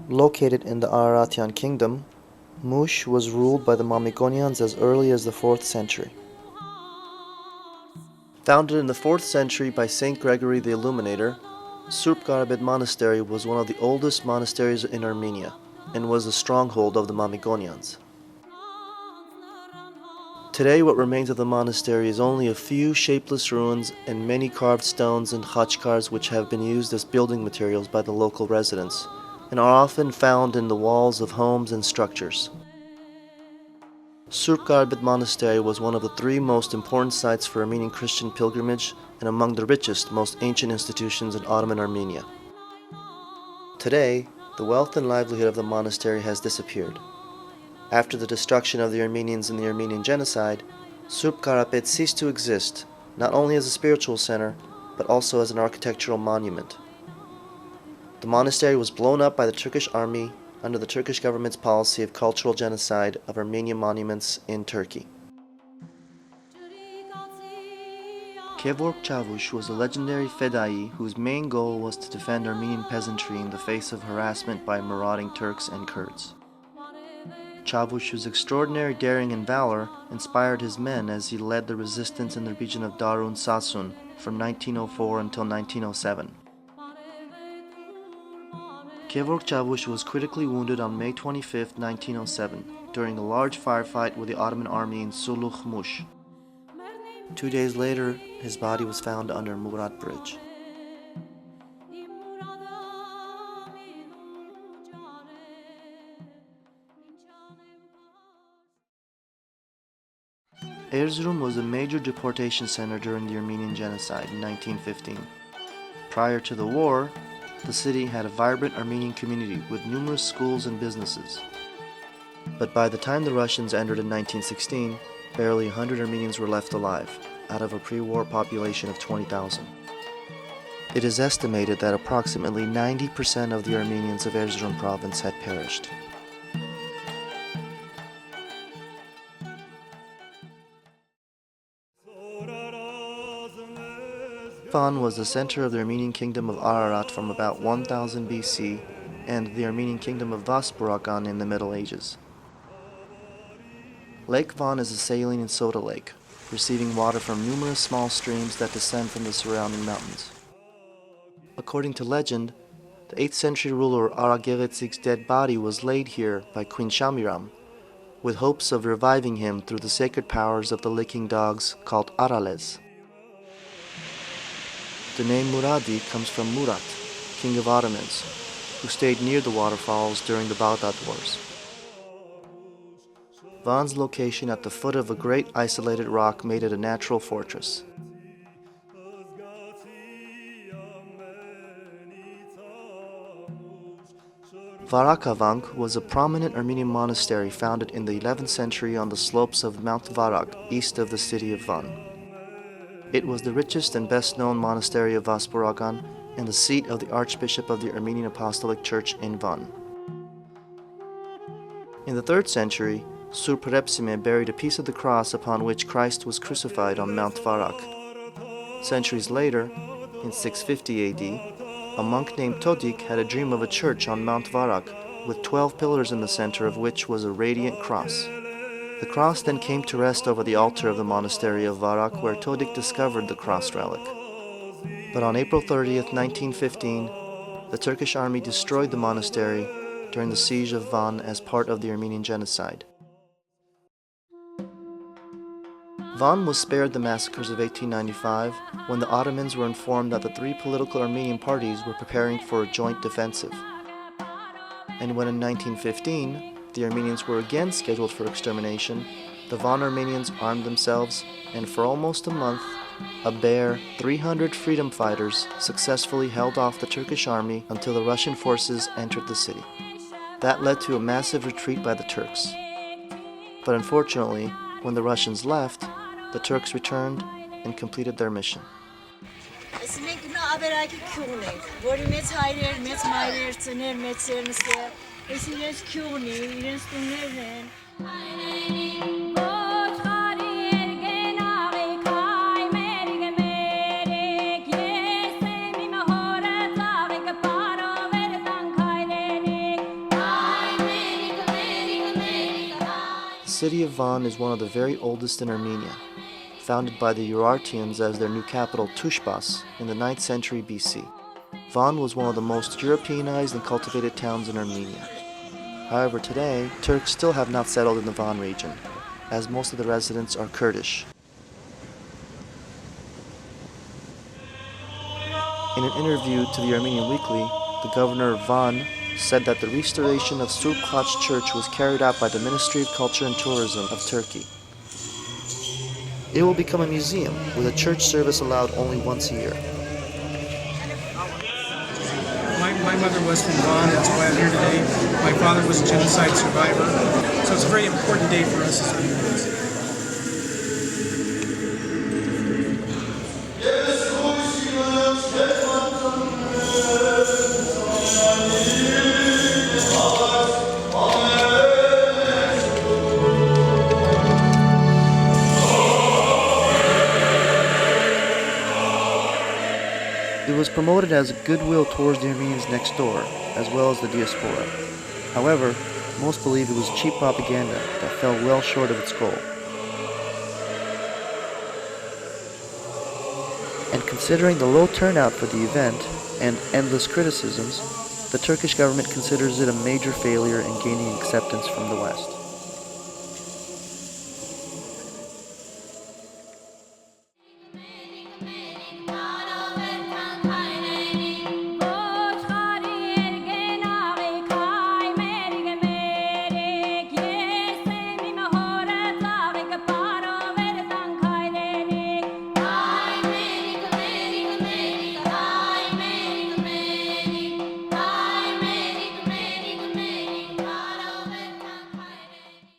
Located in the Araratian kingdom, Mush was ruled by the Mamikonians as early as the 4th century. Founded in the 4th century by Saint Gregory the Illuminator, Surp Monastery was one of the oldest monasteries in Armenia and was the stronghold of the Mamikonians. Today, what remains of the monastery is only a few shapeless ruins and many carved stones and khachkars which have been used as building materials by the local residents and are often found in the walls of homes and structures. Surp Monastery was one of the 3 most important sites for Armenian Christian pilgrimage and among the richest, most ancient institutions in Ottoman Armenia. Today, the wealth and livelihood of the monastery has disappeared. After the destruction of the Armenians in the Armenian Genocide, Surp Karapet ceased to exist, not only as a spiritual center, but also as an architectural monument. The monastery was blown up by the Turkish army under the Turkish government's policy of cultural genocide of Armenian monuments in Turkey. Kor Chaush was a legendary fedai whose main goal was to defend Armenian peasantry in the face of harassment by marauding Turks and Kurds. Chaush's extraordinary daring and valor inspired his men as he led the resistance in the region of Darun Sasun from 1904 until 1907. Kor Chaush was critically wounded on May 25, 1907, during a large firefight with the Ottoman army in Suluh Mush. 2 days later, his body was found under Murat Bridge. Erzurum was a major deportation center during the Armenian Genocide in 1915. Prior to the war, the city had a vibrant Armenian community with numerous schools and businesses. But by the time the Russians entered in 1916, barely 100 Armenians were left alive, out of a pre-war population of 20,000. It is estimated that approximately 90% of the Armenians of Erzurum province had perished. Van was the center of the Armenian kingdom of Ararat from about 1000 BC and the Armenian kingdom of Vaspurakan in the Middle Ages. Lake Van is a saline and soda lake, receiving water from numerous small streams that descend from the surrounding mountains. According to legend, the 8th century ruler Aragevetsik's dead body was laid here by Queen Shamiram, with hopes of reviving him through the sacred powers of the licking dogs called Arales. The name Muradi comes from Murat, king of Ottomans, who stayed near the waterfalls during the Baghdad Wars. Van's location at the foot of a great isolated rock made it a natural fortress. Varagavank was a prominent Armenian monastery founded in the 11th century on the slopes of Mount Varag, east of the city of Van. It was the richest and best-known monastery of Vaspurakan and the seat of the Archbishop of the Armenian Apostolic Church in Van. In the 3rd century, Surp buried a piece of the cross upon which Christ was crucified on Mount Varag. Centuries later, in 650 AD, a monk named Todik had a dream of a church on Mount Varag with 12 pillars in the center of which was a radiant cross. The cross then came to rest over the altar of the monastery of Varag, where Todik discovered the cross relic. But on April 30th, 1915, the Turkish army destroyed the monastery during the siege of Van as part of the Armenian Genocide. Van was spared the massacres of 1895 when the Ottomans were informed that the 3 political Armenian parties were preparing for a joint defensive. And when in 1915, the Armenians were again scheduled for extermination, the Van Armenians armed themselves, and for almost a month, a bare 300 freedom fighters successfully held off the Turkish army until the Russian forces entered the city. That led to a massive retreat by the Turks. But unfortunately, when the Russians left, the Turks returned and completed their mission. city of Van is one of the very oldest in Armenia, founded by the Urartians as their new capital Tushbas in the 9th century BC. Van was one of the most Europeanized and cultivated towns in Armenia. However, today, Turks still have not settled in the Van region, as most of the residents are Kurdish. In an interview to the Armenian Weekly, the governor of Van said that the restoration of Surp Church was carried out by the Ministry of Culture and Tourism of Turkey. It will become a museum with a church service allowed only once a year. My mother was from Van, that's why I'm here today. My father was a genocide survivor, so it's a very important day for us as Armenians. It was promoted as goodwill towards the Armenians next door, as well as the diaspora. However, most believe it was cheap propaganda that fell well short of its goal. And considering the low turnout for the event and endless criticisms, the Turkish government considers it a major failure in gaining acceptance from the West.